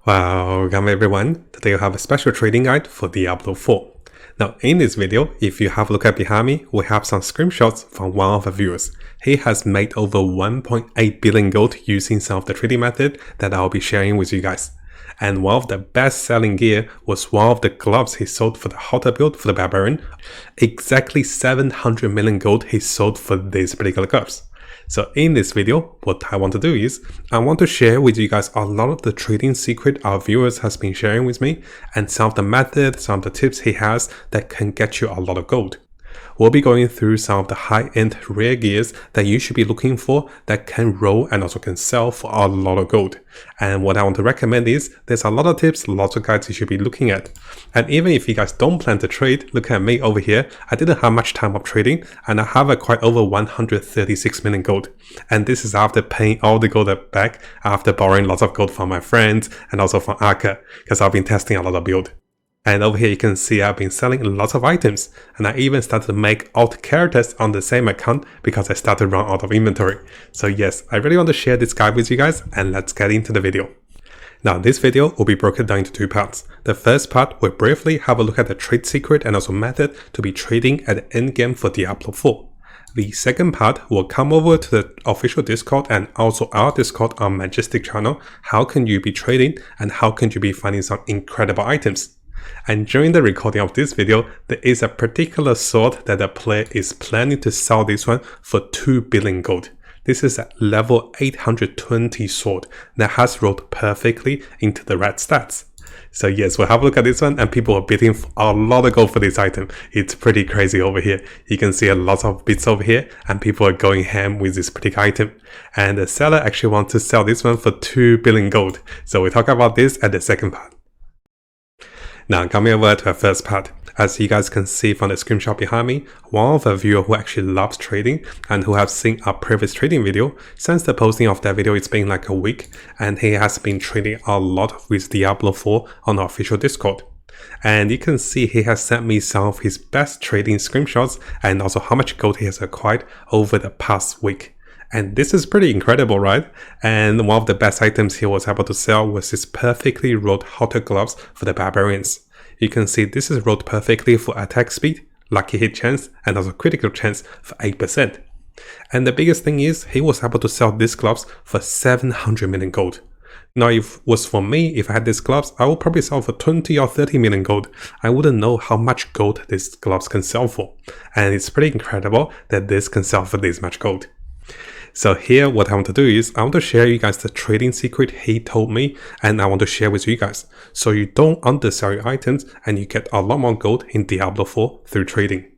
Welcome everyone. Today I have a special trading guide for Diablo 4. Now in this video, if you have a look at behind me, we have some screenshots from one of the viewers. He has made over 1.8 billion gold using some of the trading method that I'll be sharing with you guys. And one of the best selling gear was one of the gloves he sold for the Halter build for the Barbarian. Exactly 700 million gold he sold for these particular gloves. So in this video, what I want to do is, I want to share with you guys a lot of the trading secret our viewers has been sharing with me, and some of the methods, some of the tips he has that can get you a lot of gold. We'll be going through some of the high-end rare gears that you should be looking for that can roll and also can sell for a lot of gold. And what I want to recommend is, there's a lot of tips, lots of guides you should be looking at. And even if you guys don't plan to trade, look at me over here. I didn't have much time of trading and I have quite over 136 million gold. And this is after paying all the gold back, after borrowing lots of gold from my friends and also from Aka, because I've been testing a lot of build. And over here you can see I've been selling lots of items, and I even started to make alt characters on the same account because I started to run out of inventory. So yes, I really want to share this guide with you guys, and let's get into the video. Now this video will be broken down into two parts. The first part will briefly have a look at the trade secret and also method to be trading at the endgame for Diablo 4. The second part will come over to the official Discord and also our Discord on Majestic channel. How can you be trading and how can you be finding some incredible items? And during the recording of this video, there is a particular sword that the player is planning to sell this one for 2 billion gold. This is a level 820 sword that has rolled perfectly into the red stats. So yes, we'll have a look at this one, and people are bidding for a lot of gold for this item. It's pretty crazy over here. You can see a lot of bids over here and people are going ham with this particular item. And the seller actually wants to sell this one for 2 billion gold. So we'll talk about this at the second part. Now coming over to our first part, as you guys can see from the screenshot behind me, one of the viewers who actually loves trading and who have seen our previous trading video, since the posting of that video it's been like a week, and he has been trading a lot with Diablo 4 on our official Discord. And you can see he has sent me some of his best trading screenshots and also how much gold he has acquired over the past week. And this is pretty incredible, right? And one of the best items he was able to sell was his perfectly rolled halter gloves for the Barbarians. You can see this is rolled perfectly for attack speed, lucky hit chance, and also critical chance for 8%. And the biggest thing is, he was able to sell these gloves for 700 million gold. Now if it was for me, if I had these gloves, I would probably sell for 20 or 30 million gold. I wouldn't know how much gold these gloves can sell for. And it's pretty incredible that this can sell for this much gold. So here what I want to do is, I want to share you guys the trading secret he told me, and I want to share with you guys, so you don't undersell your items and you get a lot more gold in Diablo 4 through trading.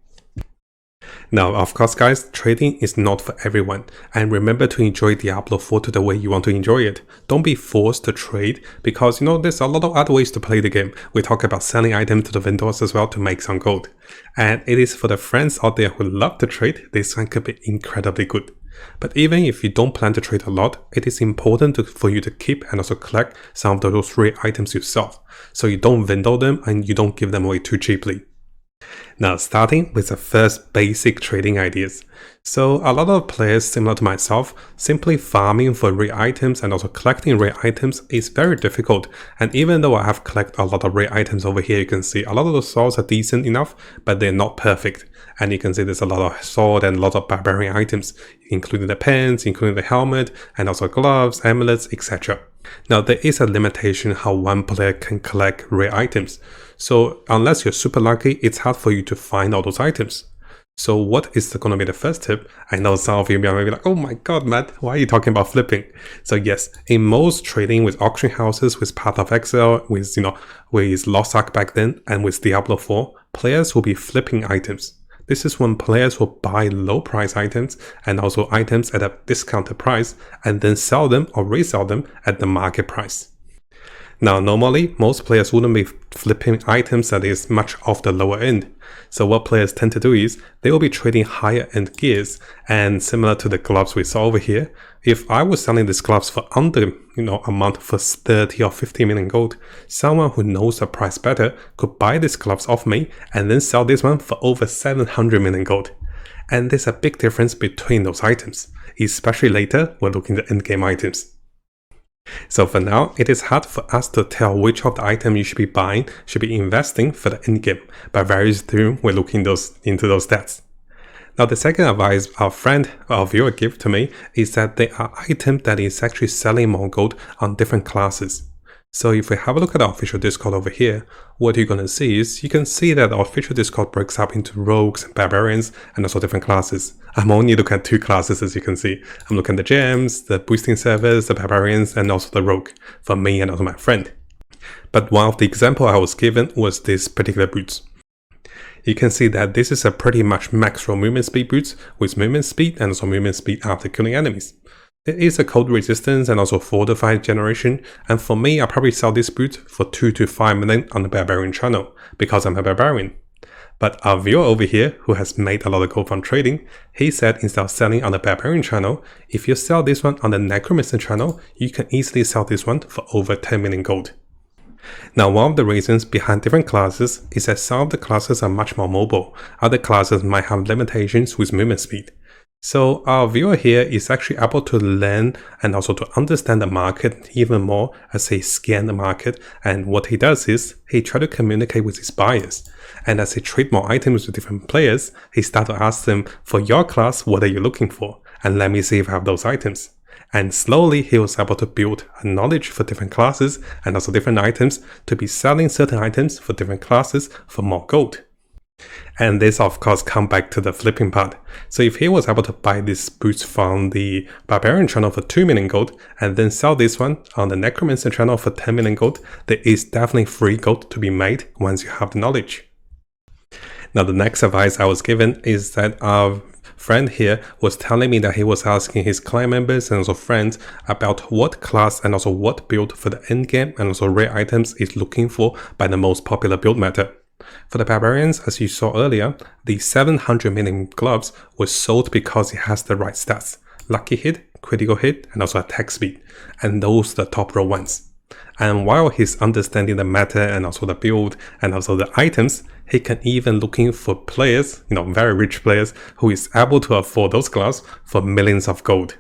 Now of course guys, trading is not for everyone, and remember to enjoy Diablo 4 to the way you want to enjoy it. Don't be forced to trade, because there's a lot of other ways to play the game. We talk about selling items to the vendors as well to make some gold. And it is for the friends out there who love to trade, this one could be incredibly good. But even if you don't plan to trade a lot, it is important for you to keep and also collect some of those rare items yourself, so you don't vendor them and you don't give them away too cheaply. Now starting with the first basic trading ideas. So a lot of players similar to myself, simply farming for rare items and also collecting rare items is very difficult. And even though I have collected a lot of rare items over here, you can see a lot of the swords are decent enough, but they're not perfect. And you can see there's a lot of sword and a lot of barbarian items, including the pants, including the helmet, and also gloves, amulets, etc. Now there is a limitation how one player can collect rare items. So unless you're super lucky, it's hard for you to find all those items. So what is going to be the first tip? I know some of you may be like, oh my god, Matt, why are you talking about flipping? So yes, in most trading with auction houses, with Path of Exile, with Lost Ark back then, and with Diablo 4, players will be flipping items. This is when players will buy low price items and also items at a discounted price and then sell them or resell them at the market price. Now normally, most players wouldn't be flipping items that is much off the lower end. So what players tend to do is, they will be trading higher end gears, and similar to the gloves we saw over here, if I was selling these gloves for under a month for 30 or 50 million gold, someone who knows the price better could buy these gloves off me and then sell this one for over 700 million gold. And there's a big difference between those items, especially later when looking at endgame items. So for now, it is hard for us to tell which of the items you should be buying, should be investing for the endgame, but very soon we're looking into those stats. Now the second advice our friend or viewer gave to me is that there are items that is actually selling more gold on different classes. So if we have a look at our official Discord over here, what you're going to see is you can see that our official Discord breaks up into rogues and barbarians and also different classes. I'm only looking at 2 classes as you can see. I'm looking at the gems, the boosting servers, the barbarians, and also the rogue for me and also my friend. But one of the example I was given was this particular boots. You can see that this is a pretty much max roll movement speed boots with movement speed and also movement speed after killing enemies. It is a cold resistance and also fortified generation, and for me I probably sell this boot for 2 to 5 million on the barbarian channel because I'm a barbarian. But our viewer over here who has made a lot of gold from trading, he said instead of selling on the barbarian channel, if you sell this one on the necromancer channel, you can easily sell this one for over 10 million gold. Now one of the reasons behind different classes is that some of the classes are much more mobile, other classes might have limitations with movement speed. So our viewer here is actually able to learn and also to understand the market even more as he scans the market, and what he does is he tries to communicate with his buyers, and as he trade more items with different players, he starts to ask them, for your class, what are you looking for, and let me see if I have those items. And slowly he was able to build a knowledge for different classes and also different items to be selling certain items for different classes for more gold. And this of course come back to the flipping part. So if he was able to buy this boots from the barbarian channel for 2 million gold and then sell this one on the necromancer channel for 10 million gold, there is definitely free gold to be made once you have the knowledge. Now the next advice I was given is that our friend here was telling me that he was asking his client members and also friends about what class and also what build for the endgame and also rare items is looking for by the most popular build method. For the barbarians, as you saw earlier, the 700 million gloves was sold because it has the right stats: lucky hit, critical hit, and also attack speed, and those are the top row ones. And while he's understanding the meta and also the build and also the items, he can even looking for players, very rich players who is able to afford those gloves for millions of gold.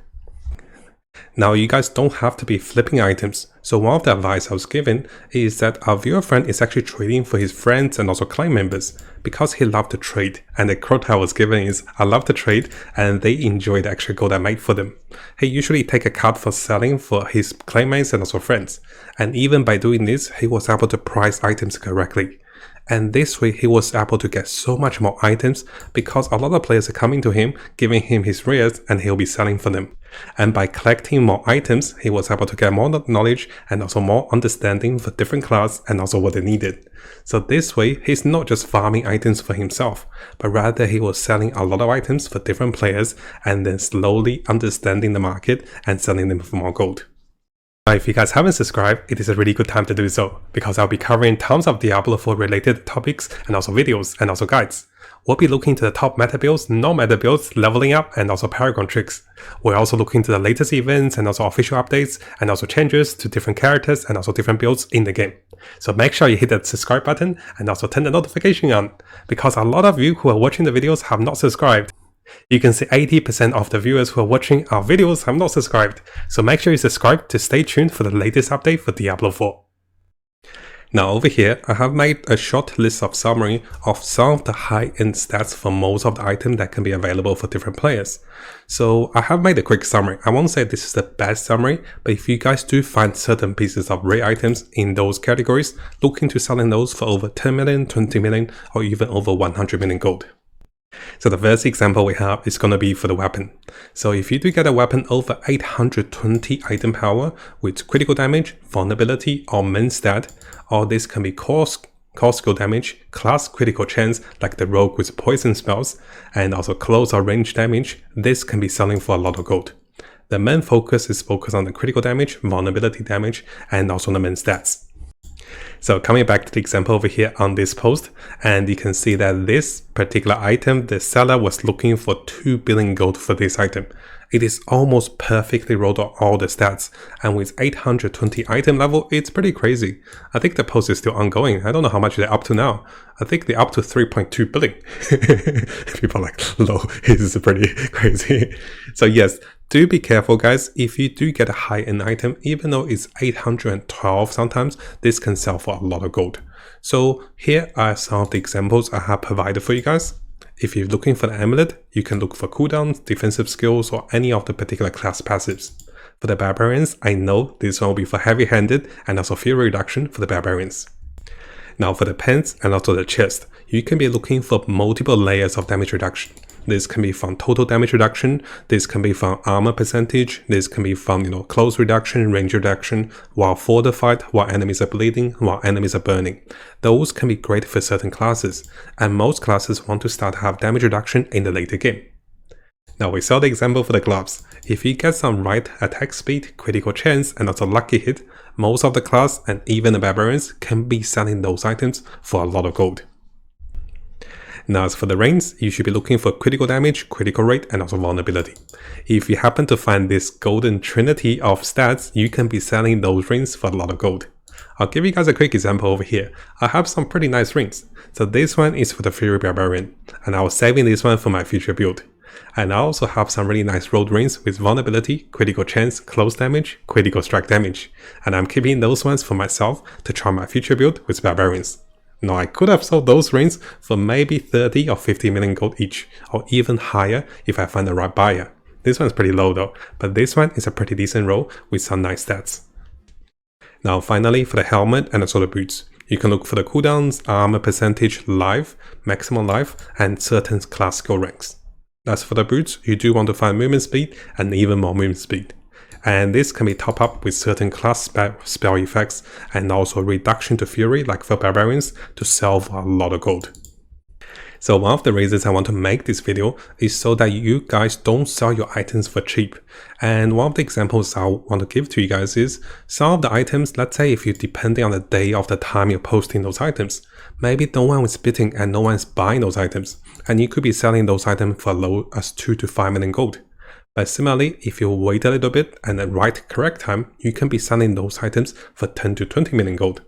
Now you guys don't have to be flipping items, so one of the advice I was given is that our viewer friend is actually trading for his friends and also client members because he loved to trade, and the quote I was given is, I love to trade and they enjoy the extra gold I made for them. He usually take a cut for selling for his claimmates and also friends, and even by doing this he was able to price items correctly. And this way he was able to get so much more items because a lot of players are coming to him, giving him his rares, and he'll be selling for them. And by collecting more items, he was able to get more knowledge and also more understanding for different class and also what they needed. So this way, he's not just farming items for himself, but rather he was selling a lot of items for different players and then slowly understanding the market and selling them for more gold. Now, if you guys haven't subscribed, it is a really good time to do so, because I'll be covering tons of Diablo 4 related topics and also videos and also guides. We'll be looking to the top meta builds, non-meta builds, leveling up, and also Paragon tricks. We're also looking to the latest events and also official updates and also changes to different characters and also different builds in the game. So make sure you hit that subscribe button and also turn the notification on, because a lot of you who are watching the videos have not subscribed. You can see 80% of the viewers who are watching our videos have not subscribed, so make sure you subscribe to stay tuned for the latest update for Diablo 4. Now over here, I have made a short list of summary of some of the high-end stats for most of the items that can be available for different players. So I have made a quick summary. I won't say this is the best summary, but if you guys do find certain pieces of rare items in those categories, look into selling those for over 10 million, 20 million, or even over 100 million gold. So the first example we have is going to be for the weapon. So if you do get a weapon over 820 item power with critical damage, vulnerability, or main stat, or this can be core skill damage, class critical chance like the rogue with poison spells, and also close or range damage, this can be selling for a lot of gold. The main focus is focused on the critical damage, vulnerability damage, and also the main stats. So coming back to the example over here on this post, and you can see that this particular item, the seller was looking for 2 billion gold for this item. It is almost perfectly rolled on all the stats, and with 820 item level, it's pretty crazy. I think the post is still ongoing. I don't know how much they're up to now. I think they're up to 3.2 billion. People are like, low, this is pretty crazy. So yes, Do be careful guys, if you do get a high-end item, even though it's 812 sometimes, this can sell for a lot of gold. So here are some of the examples I have provided for you guys. If you're looking for the amulet, you can look for cooldowns, defensive skills, or any of the particular class passives. For the barbarians, I know this one will be for heavy-handed and also fury reduction for the barbarians. Now for the pants and also the chest, you can be looking for multiple layers of damage reduction. This can be from total damage reduction, this can be from armor percentage, this can be from close reduction, range reduction, while fortified, while enemies are bleeding, while enemies are burning. Those can be great for certain classes, and most classes want to start to have damage reduction in the later game. Now we saw the example for the gloves. If you get some right attack speed, critical chance, and also lucky hit, most of the class and even the barbarians can be selling those items for a lot of gold. Now as for the rings, you should be looking for critical damage, critical rate, and also vulnerability. If you happen to find this golden trinity of stats, you can be selling those rings for a lot of gold. I'll give you guys a quick example over here. I have some pretty nice rings. So this one is for the Fury Barbarian, and I was saving this one for my future build. And I also have some really nice road rings with vulnerability, critical chance, close damage, critical strike damage. And I'm keeping those ones for myself to try my future build with barbarians. Now I could have sold those rings for maybe 30 or 50 million gold each, or even higher if I find the right buyer. This one's pretty low though, but this one is a pretty decent roll with some nice stats. Now finally for the helmet and also the boots. You can look for the cooldowns, armor percentage, life, maximum life, and certain class skill ranks. As for the boots, you do want to find movement speed and even more movement speed. And this can be topped up with certain class spell effects and also reduction to fury like for barbarians to sell for a lot of gold. So one of the reasons I want to make this video is so that you guys don't sell your items for cheap. And one of the examples I want to give to you guys is some of the items, let's say if you're depending on the day of the time you're posting those items, maybe no one is bidding and no one is buying those items, and you could be selling those items for as low as 2 to 5 million gold. But similarly, if you wait a little bit and at the correct time, you can be selling those items for 10 to 20 million gold.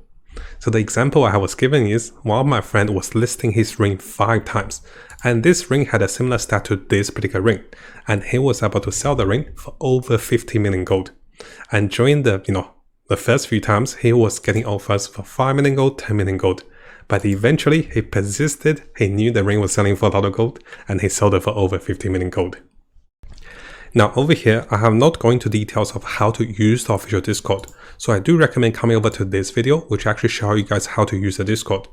So the example I was given is, one of my friend was listing his ring 5 times, and this ring had a similar stat to this particular ring, and he was able to sell the ring for over 50 million gold. And during the first few times, he was getting offers for 5 million gold, 10 million gold. But eventually, he persisted, he knew the ring was selling for a lot of gold, and he sold it for over 50 million gold. Now over here, I have not gone into details of how to use the official Discord, so I do recommend coming over to this video, which actually show you guys how to use the Discord.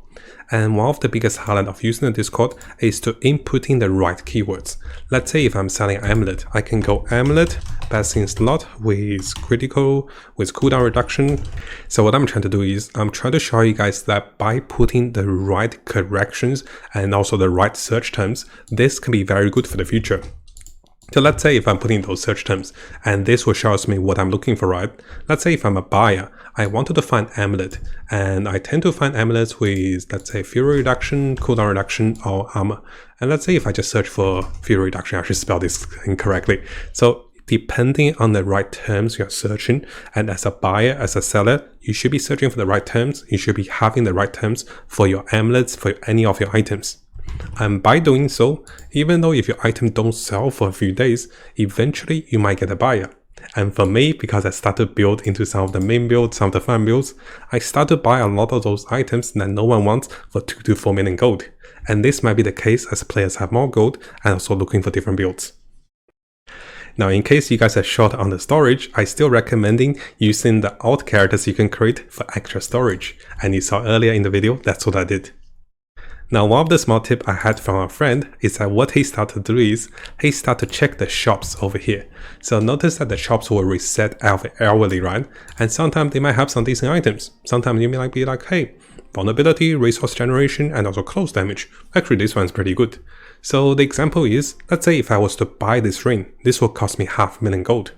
And one of the biggest highlights of using the Discord is to inputting the right keywords. Let's say if I'm selling amulet, I can go amulet, best in slot with critical, with cooldown reduction. So what I'm trying to do is, I'm trying to show you guys that by putting the right corrections and also the right search terms, this can be very good for the future. So let's say if I'm putting those search terms and this will show me what I'm looking for, right? Let's say if I'm a buyer, I wanted to find amulet, and I tend to find amulets with, let's say, fury reduction, cooldown reduction, or armor. And let's say if I just search for fury reduction, I should spell this incorrectly. So depending on the right terms you're searching, and as a buyer, as a seller, you should be searching for the right terms. You should be having the right terms for your amulets, for any of your items. And by doing so, even though if your item don't sell for a few days, eventually you might get a buyer. And for me, because I started to build into some of the main builds, some of the farm builds, I started to buy a lot of those items that no one wants for 2 to 4 million gold. And this might be the case as players have more gold and also looking for different builds. Now, in case you guys are short on the storage, I still recommending using the alt characters you can create for extra storage. And you saw earlier in the video, that's what I did. Now, one of the small tip I had from a friend is that what he started to do is, he started to check the shops over here. So notice that the shops will reset hourly, right? And sometimes they might have some decent items. Sometimes you might be like, hey, vulnerability, resource generation, and also close damage. Actually, this one's pretty good. So the example is, let's say if I was to buy this ring, this will cost me 500,000 gold.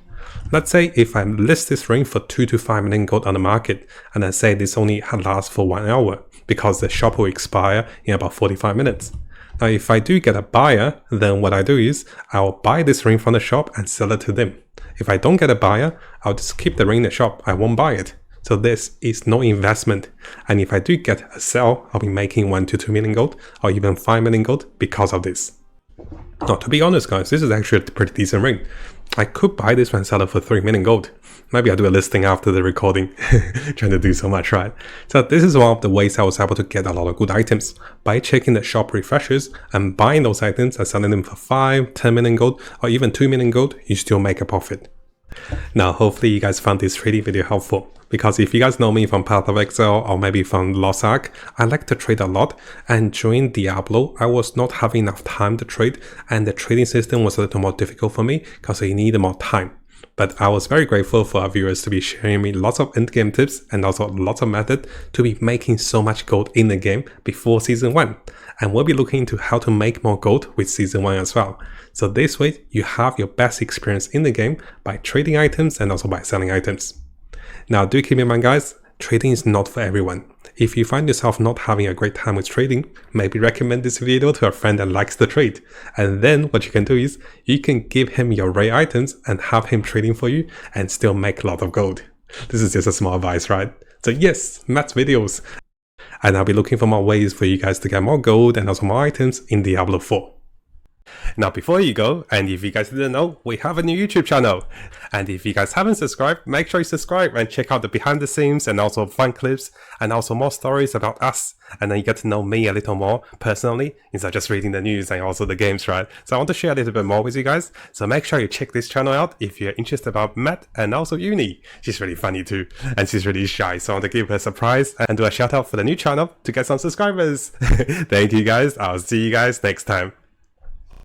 Let's say if I list this ring for 2 to 5 million gold on the market, and I say this only lasts for 1 hour, because the shop will expire in about 45 minutes. Now, if I do get a buyer, then what I do is, I'll buy this ring from the shop and sell it to them. If I don't get a buyer, I'll just keep the ring in the shop, I won't buy it. So this is no investment. And if I do get a sell, I'll be making 1 to 2 million gold, or even 5 million gold because of this. Now, to be honest guys, this is actually a pretty decent ring. I could buy this and sell it for 3 million gold. Maybe I'll do a listing after the recording. Trying to do so much, right? So this is one of the ways I was able to get a lot of good items. By checking the shop refreshes and buying those items and selling them for 5, 10 million gold, or even 2 million gold, you still make a profit. Now, hopefully you guys found this trading video helpful, because if you guys know me from Path of Exile or maybe from Lost Ark, I like to trade a lot, and during Diablo, I was not having enough time to trade, and the trading system was a little more difficult for me because I needed more time. But I was very grateful for our viewers to be sharing me lots of endgame tips and also lots of methods to be making so much gold in the game before Season 1. And we'll be looking into how to make more gold with Season 1 as well. So this way, you have your best experience in the game by trading items and also by selling items. Now, do keep in mind, guys, trading is not for everyone. If you find yourself not having a great time with trading, maybe recommend this video to a friend that likes the trade. And then what you can do is, you can give him your rare items and have him trading for you and still make a lot of gold. This is just a small advice, right? So yes, Matt's videos. And I'll be looking for more ways for you guys to get more gold and also more items in Diablo 4. Now, before you go, and if you guys didn't know, we have a new YouTube channel. And if you guys haven't subscribed, make sure you subscribe and check out the behind the scenes and also fun clips and also more stories about us. And then you get to know me a little more personally instead of just reading the news and also the games, right? So I want to share a little bit more with you guys. So make sure you check this channel out if you're interested about Matt and also Uni. She's really funny too, and she's really shy. So I want to give her a surprise and do a shout out for the new channel to get some subscribers. Thank you guys. I'll see you guys next time.